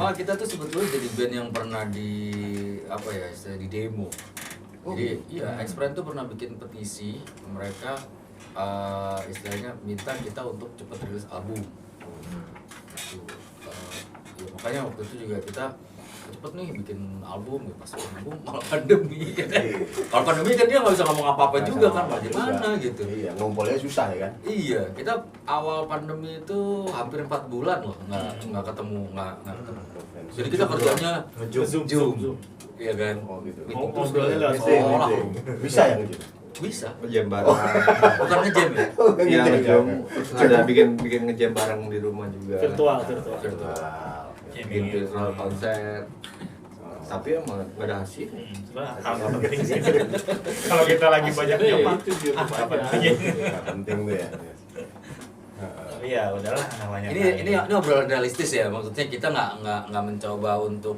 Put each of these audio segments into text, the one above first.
Malah kita tuh sebetulnya jadi band yang pernah di apa ya, di demo. Jadi iya, X-Friend tuh pernah bikin petisi, mereka istilahnya minta kita untuk cepat rilis album. Gitu. Ya, makanya waktu itu juga kita cepet nih bikin album, ya pas album malah pandemi. Kalau pandemi kan dia nggak bisa ngomong apa-apa juga kan, bagaimana gitu. Iya, ngumpulnya susah ya kan. Iya, kita awal pandemi itu hampir 4 bulan loh nggak ketemu, nggak ketemu. Jadi kita kerjanya Zoom. iya kan. Oh gitu. Meeting terus ngobrolnya lewat sekolah. Bisa ya gitu. Bisa. Ngejam bareng. Bukan ngejam ya. Iya ngejam. Terus ada bikin ngejam bareng di rumah juga. Virtual. Bikin virtual konser. Tapi emang nggak ada hasilnya. Sebenarnya hal nggak penting sih. Kalau kita lagi banyak nyoba, Nggak penting tuh ya. iya udahlah namanya. Ini obrolan realistis ya. Maksudnya kita nggak mencoba untuk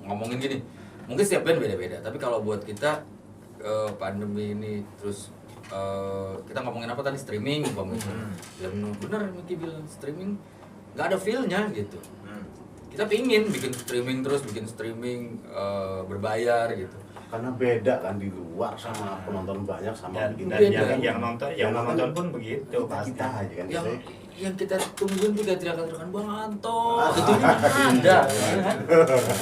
ngomongin gini. Mungkin setiap band beda-beda. Tapi kalau buat kita pandemi ini terus kita ngomongin apa tadi, streaming umpamanya. Ya benar Miki bilang streaming nggak ada feel-nya gitu. Kita pingin bikin streaming berbayar gitu. Karena beda kan di luar sama penonton banyak sama Dan bikin yang nonton pun begitu pasti. kita aja kan. Yang kita tungguin juga teriakan-teriakan Bang Anto, itu ada.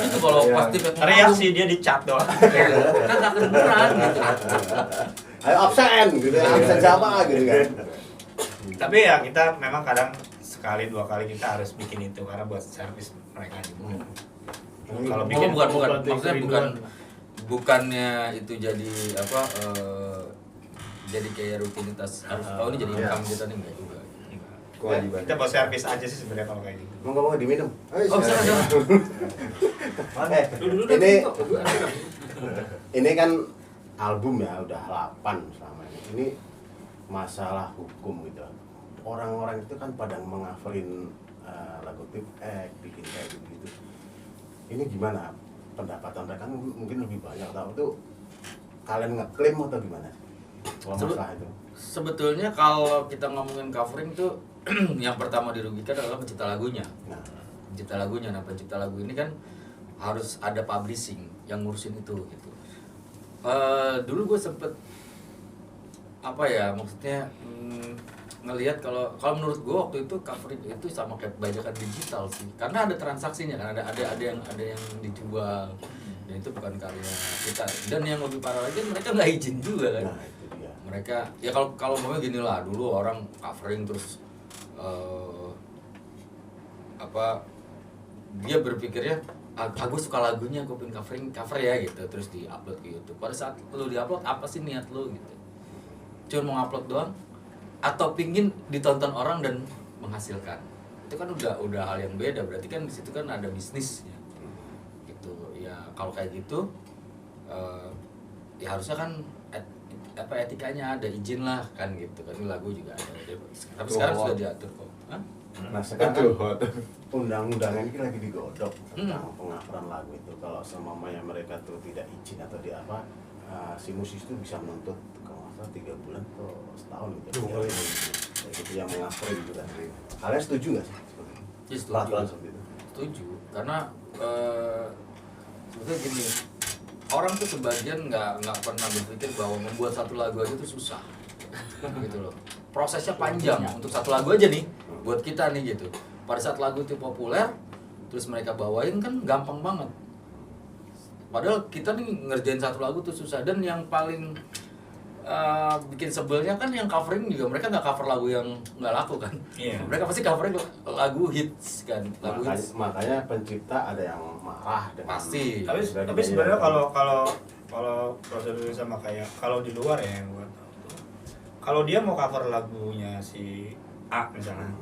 Itu kalau pasti Reaksi dia di chat doang. kan nggak kedengeran gitu. Ayo absen gitu, absen siapa gitu kan. Tapi ya kita memang kadang sekali dua kali kita harus bikin itu karena buat servis mereka juga. Kalau bikin bukan maksudnya bukannya itu jadi apa jadi kayak rutinitas harus tahu ini jadi income kita nih, enggak juga. Kewajiban. Kita buat servis aja sih sebenarnya kalau kayak gitu. Mau diminum? Oh, sana. Ini kan album ya udah 8 selama ini. Ini masalah hukum gitu. Orang-orang itu kan pada mengaverin lagu tip bikin kayak gitu. Ini gimana pendapatan mereka? Mungkin lebih banyak tahu tuh kalian ngeklaim atau gimana? Kalau masalah itu. Sebetulnya kalau kita ngomongin covering tuh yang pertama dirugikan adalah pencipta lagunya. Nah, pencipta lagu ini kan harus ada publishing yang ngurusin itu gitu. Dulu gue sempet apa ya, maksudnya ngelihat kalau menurut gue waktu itu covering itu sama kayak bajakan digital sih, karena ada transaksinya kan, ada yang dijual dan itu bukan karya kita. Dan yang lebih parah lagi mereka nggak izin juga kan. Nah, itu dia. Mereka ya kalau mau gini lah, dulu orang covering terus apa dia berpikirnya aku suka lagunya, aku pengen cover ya gitu, terus di-upload ke YouTube. Pada saat lu di-upload, apa sih niat lu gitu? Cuma mau upload doang atau pingin ditonton orang dan menghasilkan? Itu kan udah hal yang beda, berarti kan di situ kan ada bisnisnya. Gitu. Ya kalau kayak gitu ya harusnya kan etikanya ada, izin lah kan gitu kan, lagu juga ada. Tapi sekarang sudah diatur kok. Hah? Nah sekarang undang-undang ini lagi digodok tentang pengakuan lagu itu. Kalau semamanya mereka tuh tidak izin atau di apa, si musisi itu bisa menuntut kalau nggak salah 3 bulan atau setahun gitu. Itu yang mengakui gitu kan. Kalian setuju nggak sih? Ya, Peraturan seperti itu. Setuju, karena sebetulnya gini, orang tuh sebagian nggak pernah berpikir bahwa membuat satu lagu aja tuh susah, gitu loh. Prosesnya panjang untuk satu lagu aja nih, buat kita nih gitu. Pada saat lagu itu populer, terus mereka bawain kan gampang banget. Padahal kita nih ngerjain satu lagu tuh susah, dan yang paling bikin sebelnya kan yang covering juga, mereka nggak cover lagu yang nggak laku kan. Mereka pasti covering lagu hits kan, makanya pencipta ada yang marah dengan pasti. Tapi sebenarnya kalau prosedur sama kayak kalau di luar ya yang buat kalau dia mau cover lagunya si A misalnya,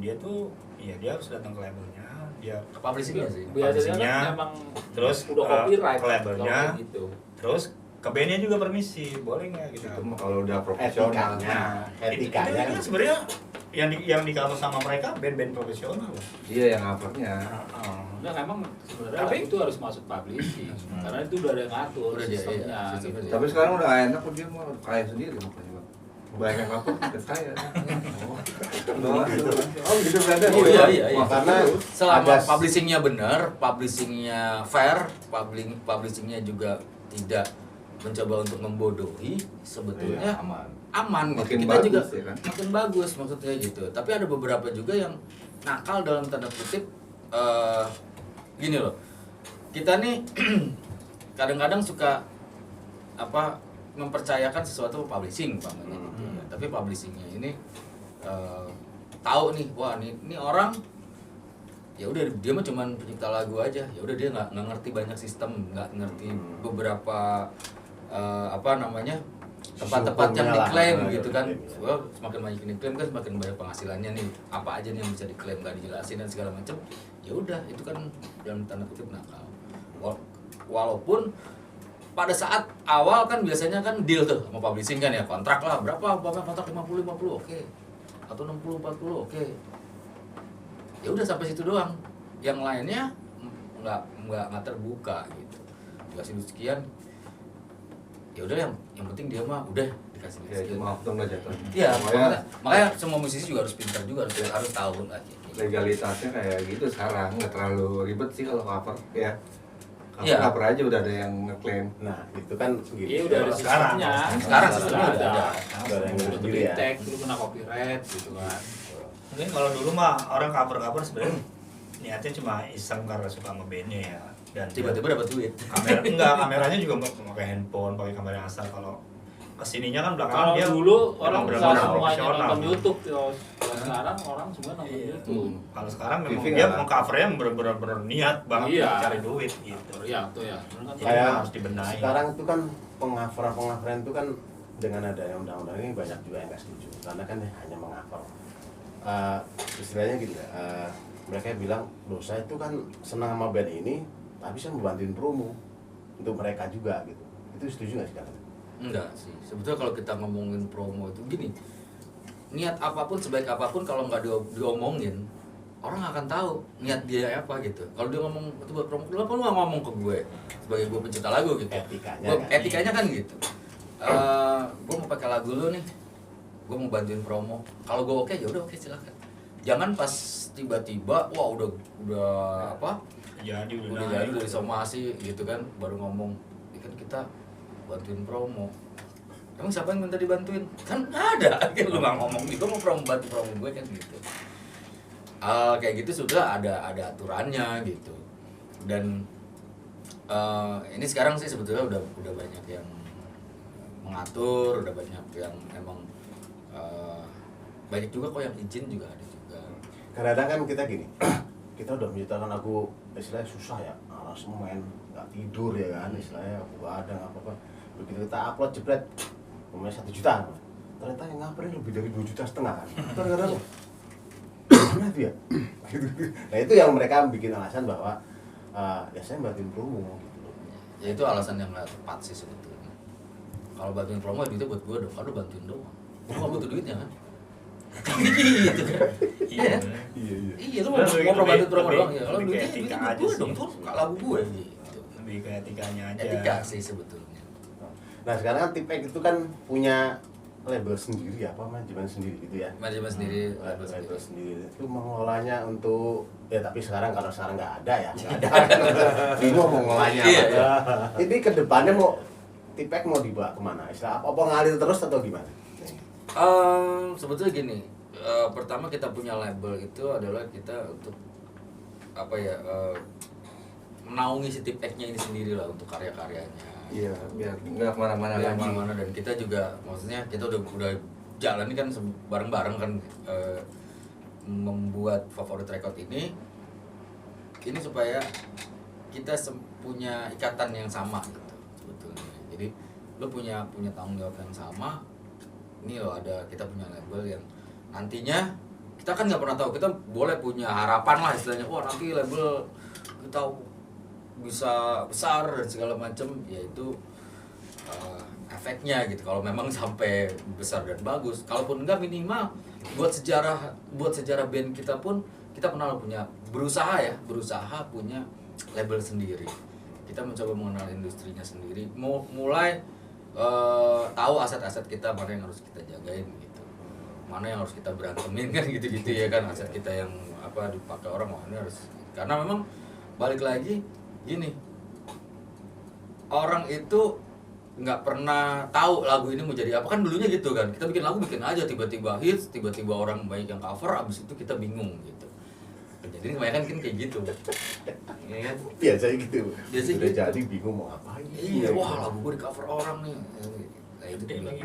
dia tuh ya dia harus datang ke labelnya, dia ke publishingnya sih. Biasanya memang terus udah copyright ke labelnya gitu. Terus ke bandnya juga permisi, boleh nggak gitu. Itu kalau udah profesional. etikanya Itu sebenarnya yang di cover sama mereka band-band profesional. Iya yang covernya. Nah, memang sebenarnya Tapi itu harus masuk publishing karena itu udah ada yang ngatur Udah sistemnya. sistemnya. Gitu. Tapi sekarang udah enak kok, dia mau kaya sendiri makanya Bang. banyak apa ke saya. Oh gitu brother. Oh iya. Wah, karena Selama ada- publishingnya benar, publishingnya fair, publishingnya juga tidak mencoba untuk membodohi, sebetulnya Iya, aman. aman gitu. Makin Kita bagus juga ya kan? makin bagus maksudnya gitu. Tapi ada beberapa juga yang nakal dalam tanda kutip, gini loh. Kita nih kadang-kadang suka mempercayakan sesuatu ke publishing umpamanya gitu ya. Tapi publishingnya ini tahu nih, wah ini orang ya udah dia mah cuman pencipta lagu aja, ya udah dia nggak ngerti banyak sistem, nggak ngerti beberapa tempat-tempat yang Hukumnya lah. diklaim Nah, gitu kan. diklaim, ya. Wah, semakin banyak yang diklaim kan semakin banyak penghasilannya nih, apa aja nih yang bisa diklaim nggak dijelasin dan segala macam. Ya udah itu kan dalam tanda kutip nakal. Walaupun pada saat awal kan biasanya kan deal tuh sama publishing kan ya, kontrak lah berapa kontrak 50 oke, atau 60 40 oke. Ya udah sampai situ doang, yang lainnya nggak terbuka gitu. Dikasih duit sekian, ya udah yang penting dia mah udah dikasih duit Ya sekian. cuma oknum aja kan. Iya, Makanya makanya semua musisi juga harus pintar juga, harus tahu lah gitu. legalitasnya kayak gitu sekarang nggak terlalu ribet sih kalau cover ya. Iya. Cover aja udah ada yang ngeklaim. Nah, itu kan gini. Iya udah ada Sekarang. sistemnya. Sekarang sistemnya udah ada. Udah ada yang Udah sendiri ya. tag, dulu kena copyright gitu kan. Mungkin kalau dulu mah orang cover sebenarnya niatnya cuma iseng karena suka ngebandnya ya. Dan Tiba-tiba dapat duit. kameranya juga pakai handphone, pakai kamera asal. Kalau kesininya kan belakangan Kalau dia dulu emang orang benar-benar bisa semuanya profesional. nonton YouTube, Yos. Kalau sekarang orang semua nonton Iya. YouTube. Kalau sekarang memang TV dia nggak? mengcovernya benar-benar niat banget Iya. cari duit gitu. Iya, tuh ya. Dulu kan Jadi Kayak harus dibenahi. sekarang itu kan pengafaran itu kan dengan adanya undang-undang ini banyak juga yang nggak setuju karena kan hanya mengafar. Istilahnya gitu ya, mereka bilang loh saya itu kan senang sama band ini tapi saya mau bantuin promo untuk mereka juga gitu. Itu setuju nggak sih kalian? Enggak sih, sebetulnya kalau kita ngomongin promo itu gini, niat apapun sebaik apapun kalau nggak diomongin, orang akan tahu niat dia apa gitu. Kalau dia ngomong itu buat promo, kenapa lu nggak ngomong ke gue sebagai gue pencipta lagu gitu? Etikanya Gua- kan. etikanya kan gitu. Gue mau pakai lagu lu nih, gue mau bantuin promo. Kalau gue oke, ya udah oke silakan. Jangan pas tiba-tiba, wah udah apa? Jadi Udah jadi dari somasi gitu kan, baru ngomong, "Ya kan kita bantuin promo." Emang siapa yang minta dibantuin? Kan nggak ada, kan lu nggak ngomong gitu, mau bantu promo gue kan gitu. Kayak gitu sudah ada aturannya gitu. Dan ini sekarang sih sebetulnya udah banyak yang mengatur, udah banyak yang emang banyak juga kok yang izin juga ada juga. Kadang-kadang kan kita gini, kita udah menciptakan lagu istilahnya susah ya, langsung main nggak tidur ya kan, istilahnya begadang apa-apa. Begitu kita upload jebret, umumnya 1 juta, ternyata yang ngapain lebih dari 2,5 juta kan. Kadang-kadang gimana tuh ya? Nah itu yang mereka bikin alasan bahwa ya saya bantuin promo gitu loh. Ya itu alasan yang nggak tepat sih sebetulnya. Kalau bantuin promo duitnya buat gue dong, kalau bantuin doang. Lu nggak butuh duitnya kan? gitu kan? Iya. Iya. Iya, lu mau bantuin promo doang ya. Kalau lebih duitnya ke etika buat aja gue sih. dong, tuh lagu gue gitu. Lebih ke etikanya aja. Etika sih sebetulnya. Nah sekarang kan Tipek itu kan punya label sendiri apa manajemen sendiri gitu ya. Manajemen sendiri, label Label sendiri. sendiri itu mengelolanya untuk ya tapi sekarang kalau sekarang nggak ada ya nggak ada bingung mau ngelolanya Iya, apa. Ini kedepannya mau Tipek mau dibawa kemana? Istilah apa ngalir terus atau gimana? Sebetulnya gini, pertama kita punya label itu adalah kita untuk apa ya, menaungi si Tipek-nya ini sendiri lah untuk karya-karyanya. Iya, biar nggak kemana-mana Biar lagi. kemana-mana, dan kita juga maksudnya kita udah jalan ini kan bareng-bareng kan, membuat Favorit Record ini supaya kita punya ikatan yang sama gitu sebetulnya. Jadi lo punya tanggung jawab yang sama. Ini loh kita punya label yang nantinya kita kan nggak pernah tahu, kita boleh punya harapan lah istilahnya, wah nanti label kita bisa besar dan segala macam, yaitu efeknya gitu. Kalau memang sampai besar dan bagus, kalaupun enggak minimal buat sejarah band kita pun kita pernah berusaha punya label sendiri. Kita mencoba mengenal industrinya sendiri, mulai tahu aset-aset kita mana yang harus kita jagain gitu, mana yang harus kita berantemin kan gitu-gitu ya kan, aset kita yang apa dipakai orang mana harus, karena memang balik lagi gini, orang itu nggak pernah tahu lagu ini mau jadi apa kan, dulunya gitu kan, kita bikin lagu bikin aja, tiba-tiba hits, tiba-tiba orang banyak yang cover, abis itu kita bingung gitu. Jadi kebanyakan kan kayak gitu ya kan, Biasanya gitu. Biasanya Udah gitu. jadi bingung mau ngapain. iya wah lagu gue di cover orang nih kayak gitu Gede lagi.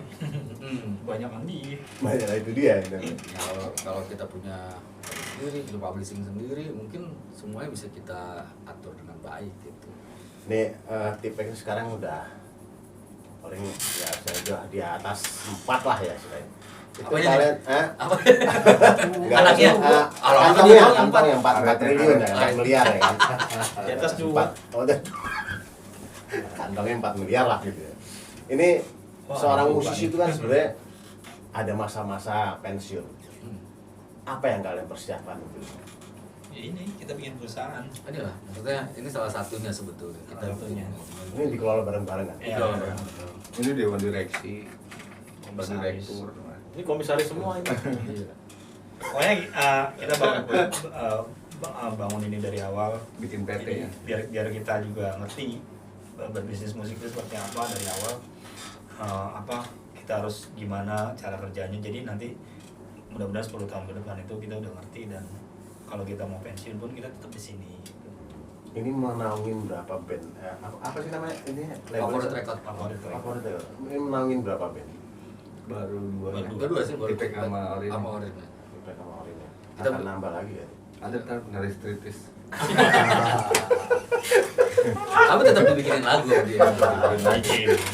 hmm. Banyak mandi. Banyak itu dia. Kalau kita punya sendiri, punya publishing sendiri, mungkin semuanya bisa kita atur dengan baik gitu. Nih tipenya sekarang udah paling ya sudah di atas 4 lah ya sudah. Itu Apanya kalian Apa? enggak, Anaknya? kantong yang 4 triliun ya, 4 miliar ya kan. Di atas 2. Kantongnya 4 miliar lah gitu ya. Ini Wah, seorang lupa musisi nih. itu kan sebenarnya ada masa-masa pensiun. Hmm. Apa yang kalian persiapkan itu? Ya ini kita bikin perusahaan. Inilah, maksudnya ini salah satunya sebetulnya. Kita Salah satunya. Ini dikelola bareng-bareng kan? Iya. Ini dewan direksi, Komisaris. direktur. Ini komisaris semua ini. Iya. Pokoknya kita bangun ini dari awal, Bikin PT jadi ya. biar kita juga ngerti berbisnis musik itu seperti apa dari awal, apa kita harus gimana cara kerjanya, jadi nanti mudah-mudahan 10 tahun ke depan itu kita udah ngerti, dan kalau kita mau pensiun pun kita tetap di sini gitu. Ini menaungin berapa band? Apa sih namanya? Ini Favorit record. Favorit record. Ini menaungin berapa band? Baru dua. Baru Kedua sih baru Tipek sama Orin. sama Orin. Kita sama Orin ya. Kita Akan nambah lagi ya. Ada ntar dari striptis. Tapi tetap dibikinin lagu sama dia.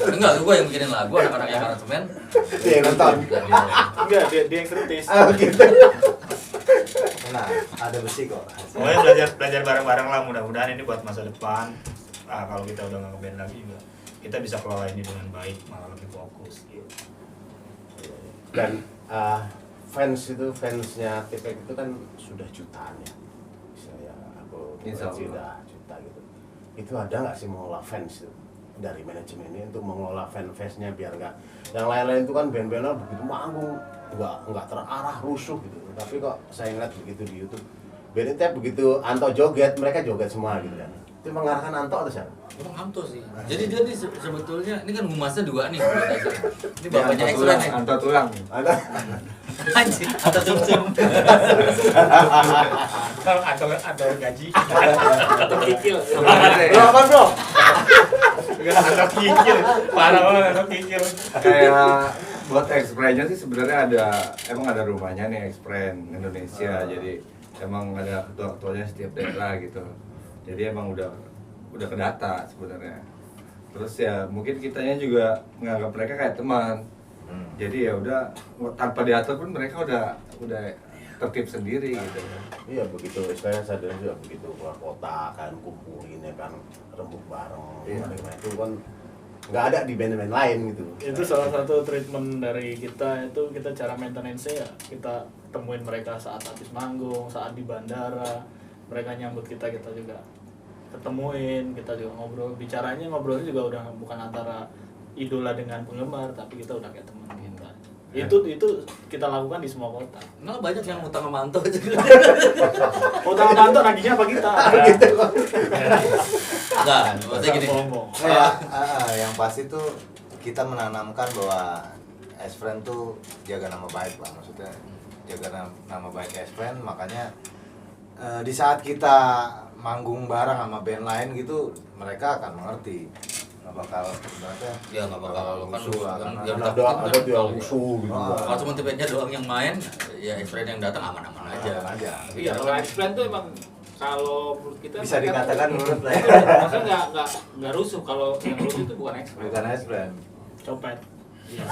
Enggak, gue yang bikinin lagu, anak-anak yang aransemen. Itu yang nonton. Enggak, dia yang kritis. Ah gitu. Nah, ada besi kok. Pokoknya belajar bareng-bareng lah, mudah-mudahan ini buat masa depan. Kalau kita udah nggak nge-band lagi juga, kita bisa kelola ini dengan baik, malah lebih fokus gitu. Dan fansnya Tipek itu kan sudah jutaan ya. Misalnya aku Insya Allah. sudah juta gitu. Itu ada nggak sih mengelola fans itu dari manajemen ini untuk mengelola fansnya biar nggak yang lain-lain itu kan band-bandnya begitu manggung nggak terarah rusuh gitu. Tapi kok saya ngeliat begitu di YouTube band itu begitu Anto joget mereka joget semua gitu kan. Itu mengarahkan Anto atau siapa? Emang Anto sih. Jadi dia nih sebetulnya ini kan humasnya dua nih. Ini bapaknya X-Ray nih. Anto tulang. Ada Anjir, Anto sum-sum. Kalau ada gaji, Atau kikil. Bro, apa bro? ada kikil, parah banget ada kikil. Kayak buat X-Brand-nya sih sebenarnya emang ada rumahnya nih X-Brand Indonesia. Jadi emang ada ketua-ketuanya setiap daerah gitu. Jadi emang udah kedata sebenarnya. Terus ya mungkin kitanya juga menganggap mereka kayak teman. Jadi ya udah tanpa diatur pun mereka udah tertib sendiri gitu. Iya begitu, saya sadar juga begitu keluar kota kan kumpulin ya kan rembuk bareng, itu kan nggak ada di band-band lain gitu. Itu salah satu treatment dari kita, itu kita cara maintenance-nya ya kita temuin mereka saat habis manggung, saat di bandara, mereka nyambut kita juga ketemuin, kita juga ngobrolnya juga udah bukan antara idola dengan penggemar, tapi kita udah kayak teman kita. Itu kita lakukan di semua kota. Malah banyak yang utang sama Anto aja. Kota kantor nagihnya apa kita? Enggak, maksudnya gini. Ngomong. Yang pasti tuh kita menanamkan bahwa S-Friend tuh jaga nama baik lah, maksudnya jaga nama baik S-Friend, makanya di saat kita manggung bareng sama band lain gitu, mereka akan mengerti. Nggak bakal sebenarnya Ya nggak bakal kan rusuh lah, yang karena Ada tuh yang rusuh gitu. kalau cuma tipenya doang yang main, ya X-Ray yang datang aman-aman aja. aja. Iya, kalau explain tuh emang kalau menurut kita Bisa mereka dikatakan tuh- menurut saya. maksudnya nggak rusuh, kalau yang rusuh itu bukan explain. Bukan S-Friend. Copet. Iya.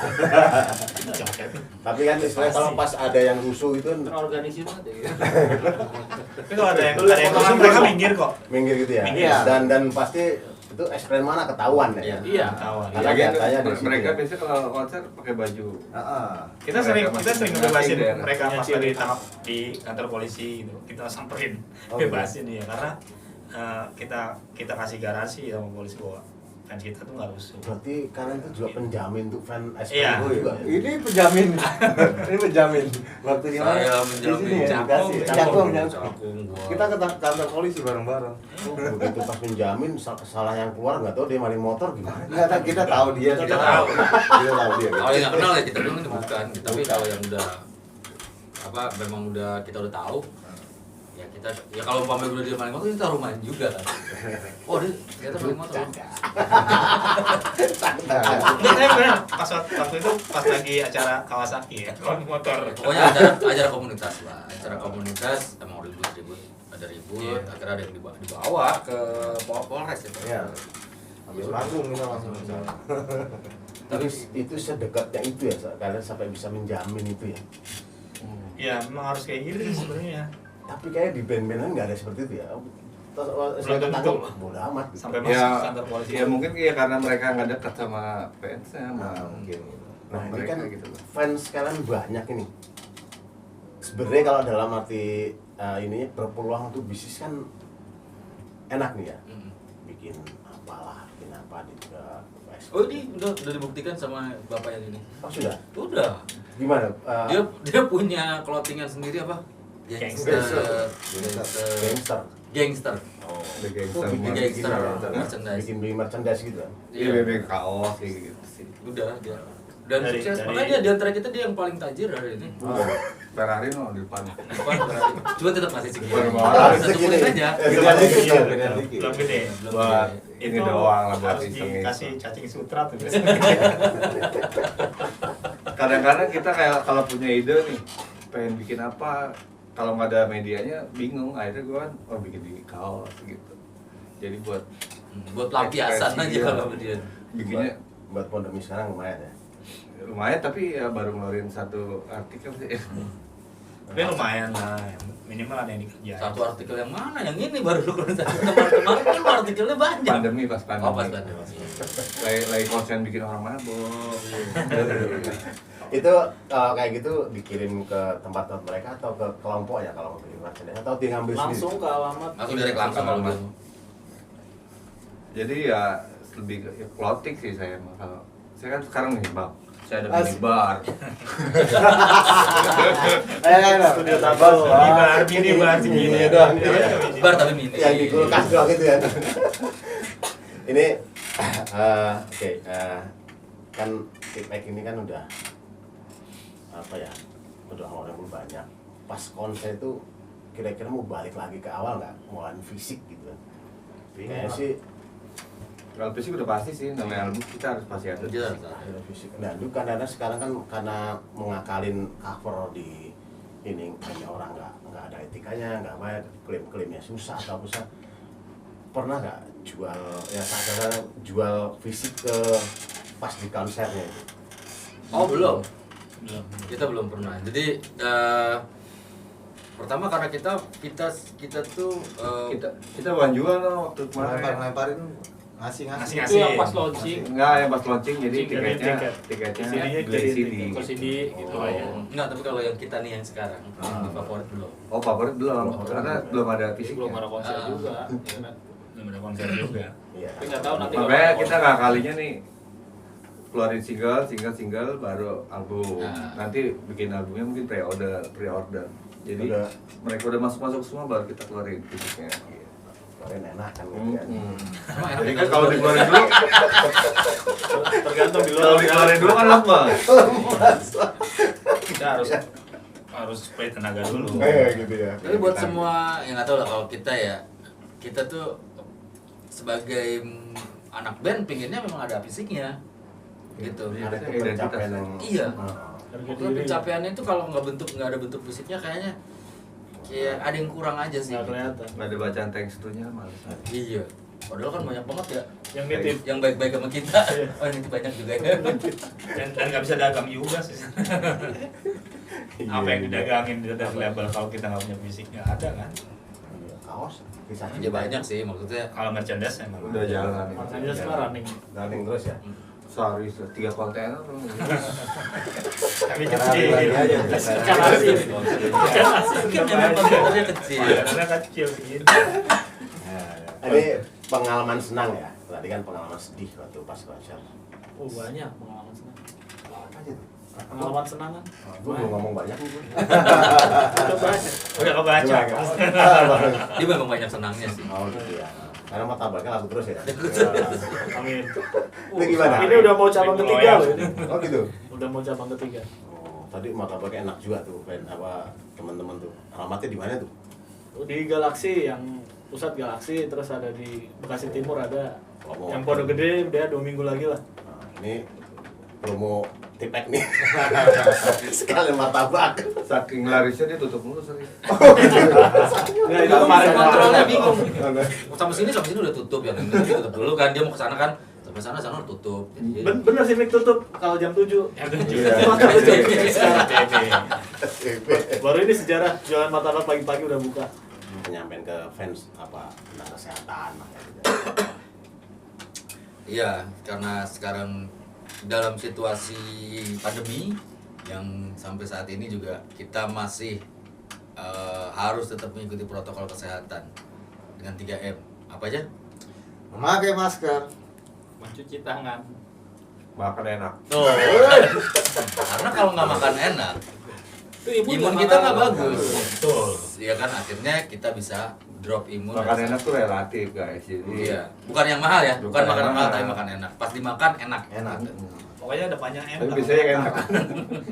Tapi kan istilahnya kalau pas ada yang rusuh itu Terorganisir aja gitu. Tapi kalau ada yang rusuh, mereka minggir kok. minggir gitu ya. Minggir. Dan pasti itu S-Friend mana ketahuan ya. Iya. Tahu. Karena Lagian datanya di situ mereka ya. biasanya kalau konser pakai baju. Kita sering ngebebasin daerah. mereka pas Iya, lagi iya. ditangkap di kantor polisi gitu. Kita samperin, Oh, bebasin ya, karena kita kasih garansi sama polisi bahwa fans kita tuh nggak rusuh. Berarti kalian itu juga penjamin untuk fan Iya. SPO juga. Ya? Ini penjamin. Ini penjamin. Waktu di mana? Saya Di menjamin sini ya, Cakung, dikasih. Cakung. Cakung gua. Kita ke kantor polisi bareng-bareng. Begitu pas menjamin salah yang keluar nggak tahu dia maling motor gimana? Enggak tahu, kita tahu dia. Kita tahu. Kita tahu dia. Kalau yang nggak kenal ya kita bilang ini bukan. Tapi kalau yang udah apa memang udah kita udah tahu ya kita ya kalau umpamanya udah dia maling motor kita rumahin juga kan. Oh dia ternyata maling motor. Ini saya bener pas waktu itu pas lagi acara Kawasaki ya, motor. Pokoknya acara komunitas lah, acara komunitas emang ribut-ribut, ada ribut, akhirnya ada yang dibawa ke Polres itu. Iya. Habis manggung kita langsung ke sana. Tapi itu sedekatnya itu ya kalian sampai bisa menjamin itu ya. Ya memang harus kayak gitu sih sebenarnya. Tapi kayak di band-bandan nggak ada seperti itu ya. Terus saya Belum ketangkep, tentu. bodo amat. Gitu. Sampai masuk ke kantor polisi. Ya mungkin ya karena mereka nggak dekat sama fansnya, Mungkin. Nah ini mereka kan gitu loh. fans kalian banyak ini. Sebenarnya kalau dalam arti ini berpeluang untuk bisnis kan enak nih ya. Mm. Bikin apalah, bikin apa di Oh ini udah dibuktikan sama bapak yang ini. Oh sudah. Udah. Gimana? Dia punya clothingan sendiri apa? Gangster. Gangster. Gangster. Oh, The itu Gangster bikin Gangster bikin merchandise. bikin beli merchandise gitu kan. Iya, bebek kaos kayak gitu sih. Udah dia. Dan Dari- sukses. dari- Makanya dia di antara kita dia yang paling tajir hari ini. Ferrari no di depan. Depan berarti. Cuma tetap masih segini. Baru mau Harus Satu segini. menit aja. Gedean dikit ya, gedean Belum dikit. gede. Buat ini doang lah buat harus iseng-iseng. dikasih cacing sutra tuh. Kadang-kadang kita kayak kalau punya ide nih pengen bikin apa, kalau nggak ada medianya bingung, akhirnya gue kan bikin di kaos gitu. Jadi buat Buat pelampiasan ekspresi, aja iya. kalau dia. bikinnya Buat pandemi sekarang lumayan ya. lumayan, tapi ya baru ngeluarin satu artikel sih. Tapi lumayan lah, minimal ada yang dikerjain. Satu artikel yang mana? Yang ini baru lu keluarin satu. Kemarin kan artikelnya banyak. Pandemi pas pandemi. Oh pas pandemi. Lagi konsen bikin orang mabok. Itu kayak gitu dikirim ke tempat-tempat mereka atau ke kelompok ya kalau mau bikin merchandise atau dia ngambil Langsung sendiri? ke alamat. Langsung dari langsung kalau Alamat. belum. Jadi ya lebih ke ya, clothing sih saya mah. Kalau saya kan sekarang nih bang, saya ada As- minibar. Studio tabel lah. Minibar segini Ini doang. Bar tapi mini. Yang di kulkas doang gitu ya. Ini oke, kan Tipek ini kan udah apa ya, udah orang banyak. Pas konser itu kira-kira mau balik lagi ke awal nggak, mulai fisik gitu kan? Kayaknya sih Kalau fisik udah pasti sih, namanya album kita harus pasti ada. Iya. ada fisik. Nah, itu karena sekarang kan karena mengakalin cover di ini banyak orang nggak ada etikanya, nggak bayar, klaimnya susah atau susah. Pernah nggak jual ya kadang jual fisik ke pas di konsernya itu? Oh belum. Belum. Kita belum pernah. Jadi pertama karena kita tuh Kita bukan jual no, waktu kemarin. Lemparin ngasih. Itu yang pas launching. Enggak, yang pas launching jadi Jadi tiketnya CD-nya beli jadi CD. ke CD gitu oh, ya. enggak, tapi kalau yang kita nih yang sekarang di favorit belum. Oh, favorit belum, karena belum ada Jadi fisiknya. belum ada konser Ah. juga. ya kan? Belum ada konser juga. Iya. Tapi nggak tahu nanti. Makanya kalau kita nggak kalinya nih keluarin single baru album. Nah. Nanti bikin albumnya mungkin pre-order. Jadi Udah. mereka udah masuk semua baru kita keluarin fisiknya. Kalian enak kan gitu kan. Emang enak Jadi ya, kan kalau dikeluarin dulu, tergantung di luar. kalau dikeluarin dulu kan lama. Kita harus spray tenaga dulu. Gitu ya. Tapi buat semua yang nggak tahu lah kalau kita tuh sebagai anak band pinginnya memang ada fisiknya gitu. Ada Identitas. pencapaian yang Iya. Harga Maksudnya diri. pencapaiannya itu kalau nggak ada bentuk fisiknya kayaknya kayak ada yang kurang aja sih. Nggak kelihatan. Nggak ada bacaan teksturnya males. Iya. Padahal kan banyak banget ya Yang nitip. yang baik-baik sama kita. Oh ini banyak juga ya. Dan nggak bisa dagang juga sih. Apa yang didagangin dari label kalau kita nggak punya fisik nggak ada kan? Iya, kaos kisahnya Ya banyak sih maksudnya. Kalau merchandise emang Udah jalan. Makanya sekarang running. running terus ya. Sorry, 3 kontainer. tapi Karena kecil. lagi aja. Ikan asin. Ikan asin. Mungkin memang kontennya kecil. Karena kecil gitu. Ini pengalaman senang ya Tadi kan pengalaman sedih waktu pas konser. Oh banyak pengalaman senang. Apa aja tuh? Pengalaman senang kan? Gue belum ngomong banyak gue. Udah banyak. Udah kebaca. Dia memang banyak senangnya sih. Oh gitu ya. Karena martabaknya laku terus ya. Amin. Itu gimana? Ini udah mau cabang ketiga loh ini. Oh gitu. Udah mau cabang ketiga. Oh, tadi martabaknya enak juga tuh, fan apa teman-teman tuh. Alamatnya di mana tuh? Di Galaksi yang pusat Galaksi, terus ada di Bekasi Timur ada. Oh, Yang Pondok Gede dia 2 minggu lagi lah. Nah, ini promo tipek nih. Sekali martabak. Saking larisnya dia tutup mulu sering. Nggak, itu kemarin Kontrolnya bingung. Sampai sini udah tutup ya. Tutup dulu kan dia mau ke sana kan. Sampai sana udah tutup. Bener sih Mik tutup kalau jam 7. Ya udah Baru ini sejarah jualan martabak pagi-pagi udah buka. Penyampaian ke fans apa tentang kesehatan makanya gitu. Iya, karena sekarang dalam situasi pandemi yang sampai saat ini juga kita masih harus tetap mengikuti protokol kesehatan dengan 3M. Apa aja? Memakai masker. Mencuci tangan. Makan enak. Oh. Karena kalau nggak makan enak, imun kita nggak bagus. Betul. Ya kan akhirnya kita bisa drop imun. Makan enak tuh relatif guys. Jadi Iya, bukan yang mahal ya, bukan Bukan makan yang mahal mahal. tapi makan enak. Pas dimakan enak. Enak. Pokoknya depannya M. tapi biasanya yang enak.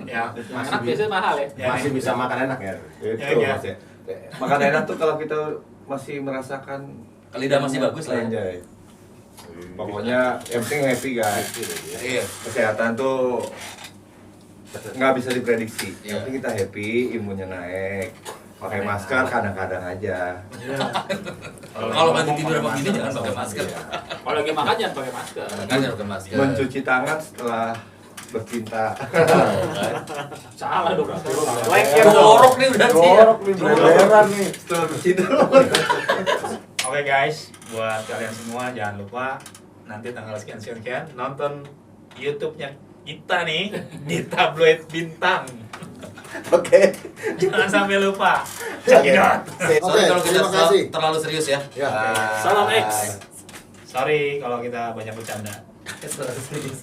Ya, Enak biasanya mahal ya. Ya, Masih bisa makan enak ya. Itu Ya. Mas ya. Makan enak tuh kalau kita masih merasakan Lidah masih bagus lah ya. Anjay. Pokoknya yang penting happy guys. Iya. Kesehatan tuh nggak bisa diprediksi. Yang Iya. penting kita happy, imunnya naik. Pakai masker kadang-kadang aja. Kalau lagi tidur sama gini jangan pakai masker. Kalau lagi makan jangan pakai masker. Kan jangan pakai masker. Mencuci tangan setelah bercinta. Salah dong. Jorok nih udah sih. Jorok nih, beneran nih. Setelah bercinta. Oke guys, buat kalian semua jangan lupa nanti tanggal sekian nonton YouTube-nya kita nih di Tabloid Bintang. Oke. Jangan sampai lupa. Check it out. Sorry Oke, kalau kita terima kasih. terlalu serius ya. Ya. Bye. Salam X. Sorry kalau kita banyak bercanda. Terlalu serius.